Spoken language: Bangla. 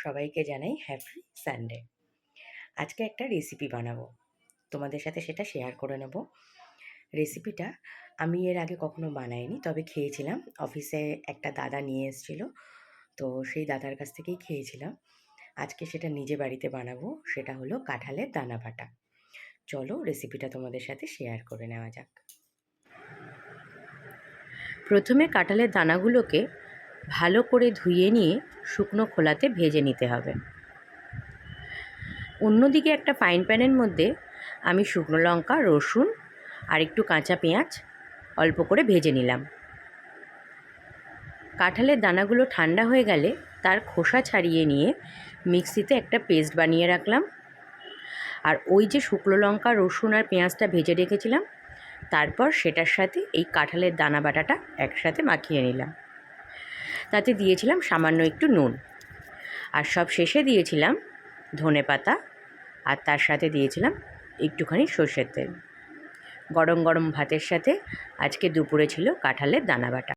সবাইকে জানাই হ্যাপি সানডে। আজকে একটা রেসিপি বানাবো, তোমাদের সাথে সেটা শেয়ার করে নেব। রেসিপিটা আমি এর আগে কখনো বানাইনি, তবে খেয়েছিলাম। অফিসে একটা দাদা নিয়ে এসেছিল, তো সেই দাদার কাছ থেকেই খেয়েছিলাম। আজকে সেটা নিজে বাড়িতে বানাবো, সেটা হলো কাঁঠালের দানা বাটা। চলো রেসিপিটা তোমাদের সাথে শেয়ার করে নেওয়া যাক। প্রথমে কাঁঠালের দানাগুলোকে ভালো করে ধুয়ে নিয়ে শুকনো খোলাতে ভেজে নিতে হবে। অন্যদিকে একটা ফ্রাইং প্যানের মধ্যে আমি শুকনো লঙ্কা, রসুন আর একটু কাঁচা পেঁয়াজ অল্প করে ভেজে নিলাম। কাঁঠালের দানাগুলো ঠান্ডা হয়ে গেলে তার খোসা ছাড়িয়ে নিয়ে মিক্সিতে একটা পেস্ট বানিয়ে রাখলাম। আর ওই যে শুকনো লঙ্কা, রসুন আর পেঁয়াজটা ভেজে রেখেছিলাম, তারপর সেটার সাথে এই কাঁঠালের দানা বাটাটা একসাথে মাখিয়ে নিলাম। তাতে দিয়েছিলাম সামান্য একটু নুন, আর সব শেষে দিয়েছিলাম ধনেপাতা, আর তার সাথে দিয়েছিলাম একটুখানি সর্ষের তেল। গরম গরম ভাতের সাথে আজকে দুপুরে ছিল কাঁঠালের দানা বাটা।